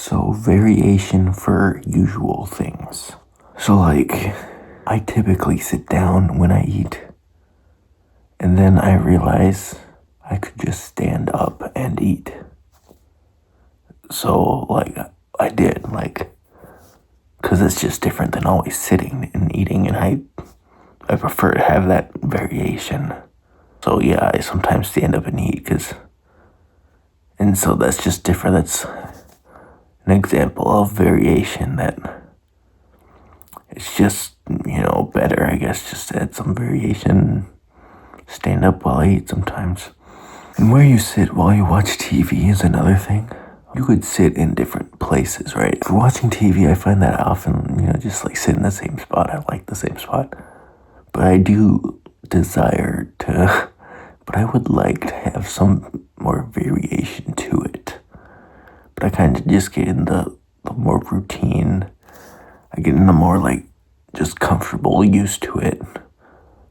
So variation for usual things. So like, I typically sit down when I eat, and then I realize I could just stand up and eat. So like, I did, like, because it's just different than always sitting and eating, and I prefer to have that variation. So yeah, I sometimes stand up and eat, and so that's just different. That's an example of variation that it's just, better, I guess, just to add some variation. Stand up while I eat sometimes. And where you sit while you watch TV is another thing. You could sit in different places, right? For watching TV, I find that I often, just like sit in the same spot. I like the same spot. But I do desire to, but I would like to have some more variation to it. But I kind of just get in the more routine. I get in the more like just comfortable, used to it,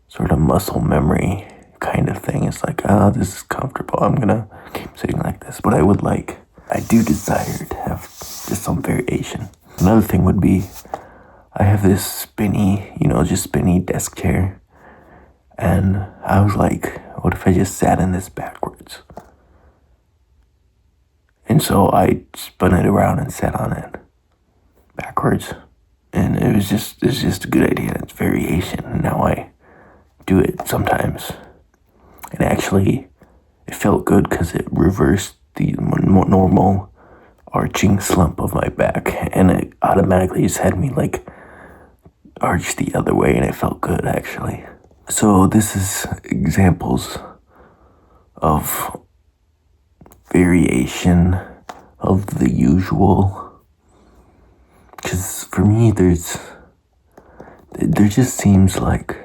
sort of muscle memory kind of thing. It's like, this is comfortable. I'm gonna keep sitting like this. But I do desire to have just some variation. Another thing would be, I have this spinny desk chair. And I was like, what if I just sat in this backwards? And so I spun it around and sat on it backwards. And it's just a good idea. It's variation. And now I do it sometimes. And actually, it felt good because it reversed the more normal arching slump of my back. And it automatically just had me like arch the other way. And it felt good, actually. So this is examples of variation of the usual. Because for me, there just seems like,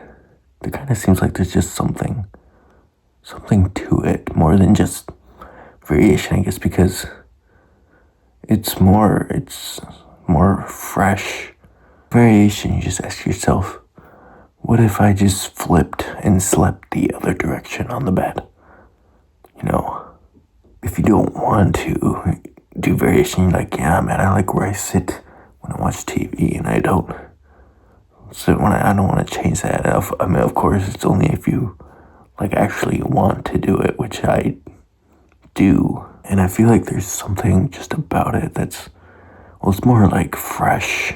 it kind of seems like there's just something to it more than just variation, I guess, because it's more fresh. Variation, you just ask yourself, what if I just flipped and slept the other direction on the bed? If you don't want to do variation, you're like, yeah, man, I like where I sit when I watch TV, and I don't sit when I don't want to change that. I mean, of course, it's only if you like actually want to do it, which I do. And I feel like there's something just about it that's, it's more like fresh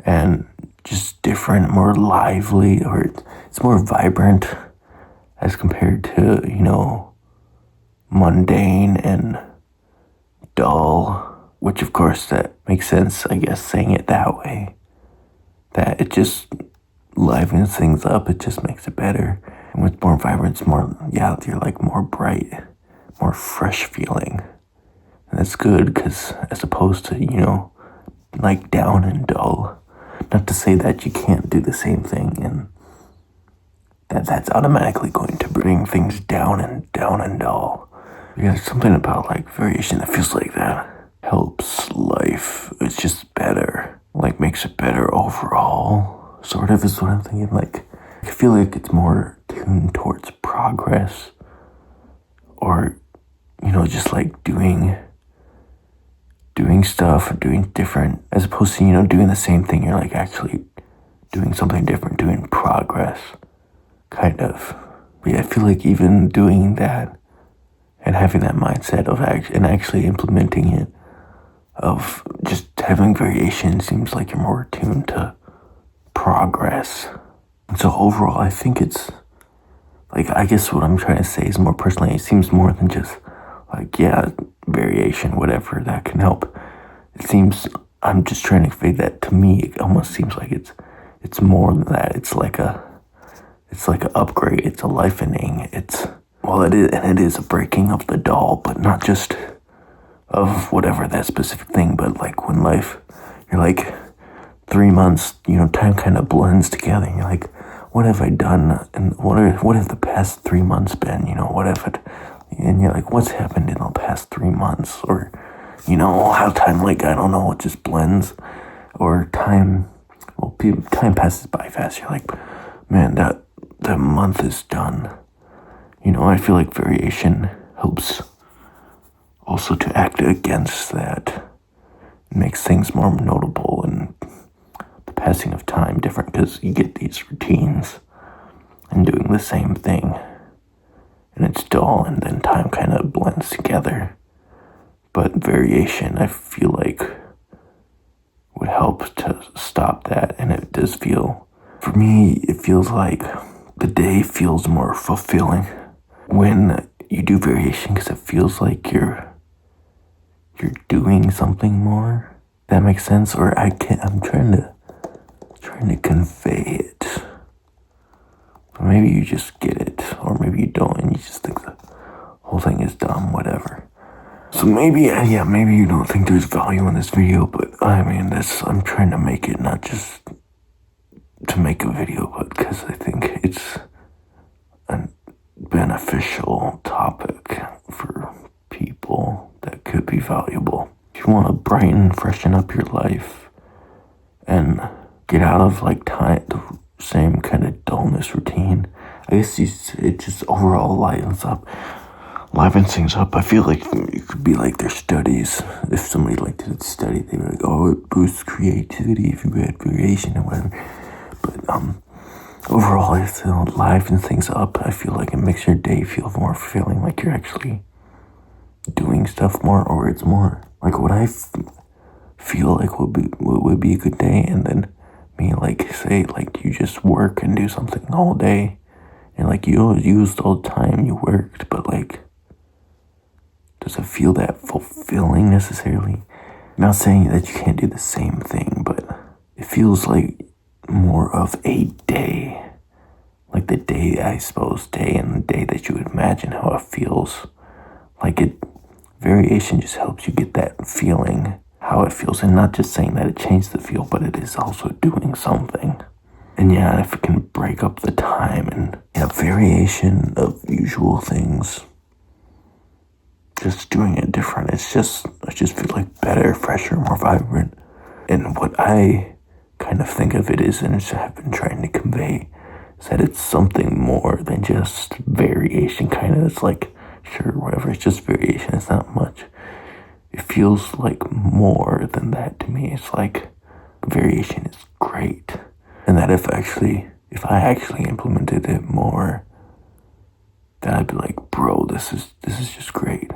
and just different, more lively, or it's more vibrant as compared to, mundane and dull, which of course that makes sense, I guess, saying it that way, that it just livens things up, it just makes it better. And with more vibrant, it's more, you're like more bright, more fresh feeling. And that's good, because as opposed to, like down and dull. Not to say that you can't do the same thing and that's automatically going to bring things down and dull. There's something about like variation that feels like that helps life. It's just better, like makes it better overall, sort of is what I'm thinking. Like, I feel like it's more tuned towards progress, or, just like doing stuff, doing different, as opposed to, doing the same thing. You're like actually doing something different, doing progress, kind of. But yeah, I feel like even doing that and having that mindset of actually implementing it, of just having variation, seems like you're more attuned to progress. And so overall, I think it's, like, I guess what I'm trying to say is more personally, it seems more than just, like, variation, whatever, that can help. It seems, I'm just trying to convey that to me, it almost seems like it's more than that. It's like an upgrade, it's a livening, it is a breaking of the doll, but not just of whatever that specific thing, but like when life, you're like 3 months, time kind of blends together, and you're like, what have I done, and what have the past 3 months been, what have it, and you're like, what's happened in the past 3 months, or, how time, like, I don't know, it just blends, or time passes by fast, you're like, man, that month is done. I feel like variation helps also to act against that. It makes things more notable and the passing of time different because you get these routines and doing the same thing. And it's dull, and then time kind of blends together. But variation, I feel like, would help to stop that. And it does feel, for me, it feels like the day feels more fulfilling when you do variation because it feels like you're doing something more. That makes sense? Or I'm trying to convey it. Or maybe you just get it, or maybe you don't, and you just think the whole thing is dumb, whatever. So maybe you don't think there's value in this video, but I mean, I'm trying to make it not just to make a video, but because I think it's a beneficial topic for people that could be valuable. If you want to brighten, freshen up your life, and get out of the same kind of dullness routine, I guess it just overall livens things up. I feel like it could be like their studies. If somebody did a study, they were like, oh, it boosts creativity if you add variation or whatever. But overall, it livens things up. I feel like it makes your day feel more fulfilling, like you're actually doing stuff more, or it's more like what I feel like would be a good day, and then me say you just work and do something all day, and you used all the time you worked, but does it feel that fulfilling necessarily? Not saying that you can't do the same thing, but it feels like more of a day. Like the day, I suppose, and the day that you would imagine how it feels. Variation just helps you get that feeling, how it feels, and not just saying that it changed the feel, but it is also doing something. And if it can break up the time and variation of usual things, just doing it different, I just feel like better, fresher, more vibrant. And what I kind of think of it is, and I've been trying to convey, is that it's something more than just variation. It's sure, whatever, it's just variation, it's not much. It feels like more than that to me. It's like variation is great, and that if I actually implemented it more, then I'd be like, bro, this is just great.